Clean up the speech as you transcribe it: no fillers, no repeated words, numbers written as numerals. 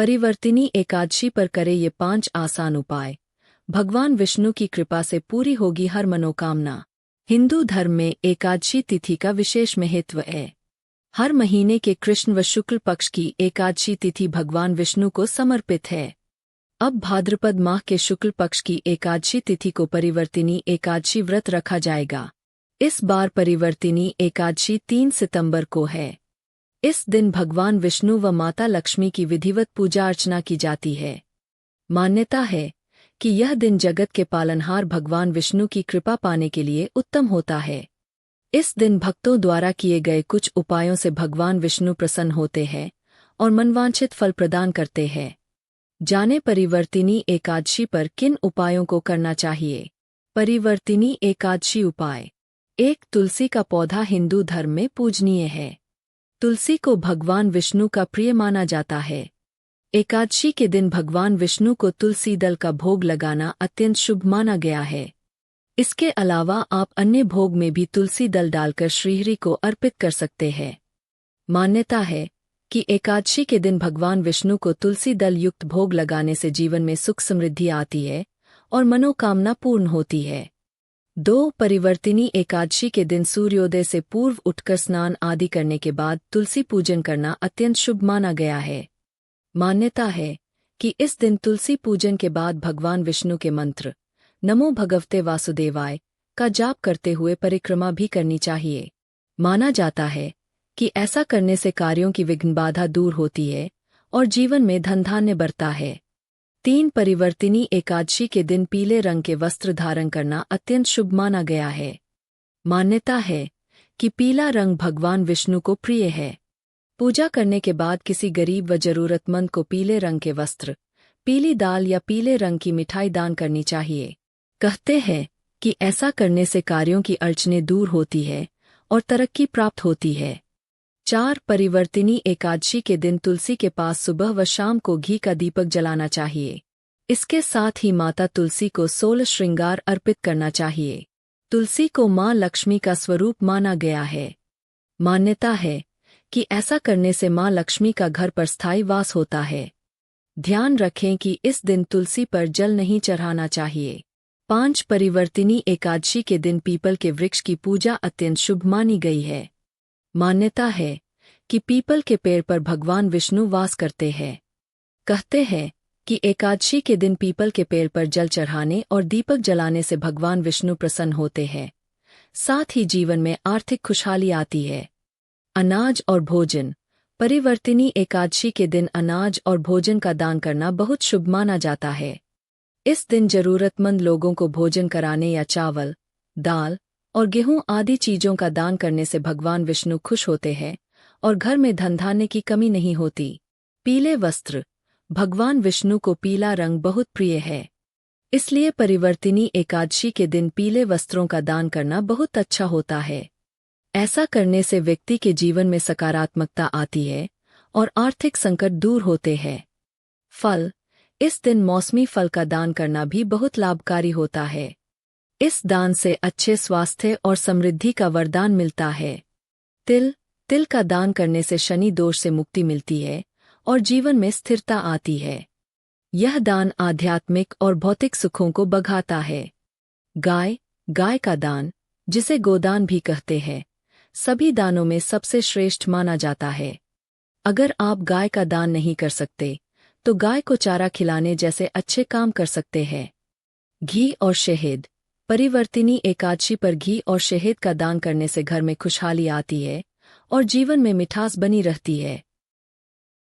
परिवर्तिनी एकादशी पर करे ये 5 आसान उपाय। भगवान विष्णु की कृपा से पूरी होगी हर मनोकामना। हिंदू धर्म में एकादशी तिथि का विशेष महत्व है। हर महीने के कृष्ण व शुक्ल पक्ष की एकादशी तिथि भगवान विष्णु को समर्पित है। अब भाद्रपद माह के शुक्ल पक्ष की एकादशी तिथि को परिवर्तिनी एकादशी व्रत रखा जाएगा। इस बार परिवर्तिनी एकादशी 3 सितंबर को है। इस दिन भगवान विष्णु व माता लक्ष्मी की विधिवत पूजा अर्चना की जाती है। मान्यता है कि यह दिन जगत के पालनहार भगवान विष्णु की कृपा पाने के लिए उत्तम होता है। इस दिन भक्तों द्वारा किए गए कुछ उपायों से भगवान विष्णु प्रसन्न होते हैं और मनवांछित फल प्रदान करते हैं। जाने परिवर्तिनी एकादशी पर किन उपायों को करना चाहिए। परिवर्तिनी एकादशी उपाय। 1. तुलसी का पौधा हिंदू धर्म में पूजनीय है। तुलसी को भगवान विष्णु का प्रिय माना जाता है। एकादशी के दिन भगवान विष्णु को तुलसी दल का भोग लगाना अत्यंत शुभ माना गया है। इसके अलावा आप अन्य भोग में भी तुलसी दल डालकर श्रीहरि को अर्पित कर सकते हैं। मान्यता है कि एकादशी के दिन भगवान विष्णु को तुलसी दल युक्त भोग लगाने से जीवन में सुख समृद्धि आती है और मनोकामना पूर्ण होती है। 2. परिवर्तिनी एकादशी के दिन सूर्योदय से पूर्व उठकर स्नान आदि करने के बाद तुलसी पूजन करना अत्यंत शुभ माना गया है। मान्यता है कि इस दिन तुलसी पूजन के बाद भगवान विष्णु के मंत्र नमो भगवते वासुदेवाय का जाप करते हुए परिक्रमा भी करनी चाहिए। माना जाता है कि ऐसा करने से कार्यों की विघ्न बाधा दूर होती है और जीवन में धन धान्य बढ़ता है। 3. परिवर्तिनी एकादशी के दिन पीले रंग के वस्त्र धारण करना अत्यंत शुभ माना गया है। मान्यता है कि पीला रंग भगवान विष्णु को प्रिय है। पूजा करने के बाद किसी गरीब व जरूरतमंद को पीले रंग के वस्त्र, पीली दाल या पीले रंग की मिठाई दान करनी चाहिए। कहते हैं कि ऐसा करने से कार्यों की अड़चनें दूर होती है और तरक्की प्राप्त होती है। 4. परिवर्तिनी एकादशी के दिन तुलसी के पास सुबह व शाम को घी का दीपक जलाना चाहिए। इसके साथ ही माता तुलसी को 16 श्रृंगार अर्पित करना चाहिए। तुलसी को मां लक्ष्मी का स्वरूप माना गया है। मान्यता है कि ऐसा करने से मां लक्ष्मी का घर पर स्थायी वास होता है। ध्यान रखें कि इस दिन तुलसी पर जल नहीं चढ़ाना चाहिए। 5. परिवर्तिनी एकादशी के दिन पीपल के वृक्ष की पूजा अत्यंत शुभ मानी गई है। मान्यता है कि पीपल के पेड़ पर भगवान विष्णु वास करते हैं। कहते हैं कि एकादशी के दिन पीपल के पेड़ पर जल चढ़ाने और दीपक जलाने से भगवान विष्णु प्रसन्न होते हैं। साथ ही जीवन में आर्थिक खुशहाली आती है। अनाज और भोजन। परिवर्तिनी एकादशी के दिन अनाज और भोजन का दान करना बहुत शुभ माना जाता है। इस दिन जरूरतमंद लोगों को भोजन कराने या चावल, दाल और गेहूं आदि चीजों का दान करने से भगवान विष्णु खुश होते हैं और घर में धन धान्य की कमी नहीं होती। पीले वस्त्र। भगवान विष्णु को पीला रंग बहुत प्रिय है। इसलिए परिवर्तिनी एकादशी के दिन पीले वस्त्रों का दान करना बहुत अच्छा होता है। ऐसा करने से व्यक्ति के जीवन में सकारात्मकता आती है और आर्थिक संकट दूर होते हैं। फल। इस दिन मौसमी फल का दान करना भी बहुत लाभकारी होता है। इस दान से अच्छे स्वास्थ्य और समृद्धि का वरदान मिलता है। तिल का दान करने से शनि दोष से मुक्ति मिलती है और जीवन में स्थिरता आती है। यह दान आध्यात्मिक और भौतिक सुखों को बढ़ाता है। गाय का दान, जिसे गोदान भी कहते हैं, सभी दानों में सबसे श्रेष्ठ माना जाता है। अगर आप गाय का दान नहीं कर सकते तो गाय को चारा खिलाने जैसे अच्छे काम कर सकते हैं। घी और शहद। परिवर्तिनी एकादशी पर घी और शहद का दान करने से घर में खुशहाली आती है और जीवन में मिठास बनी रहती है।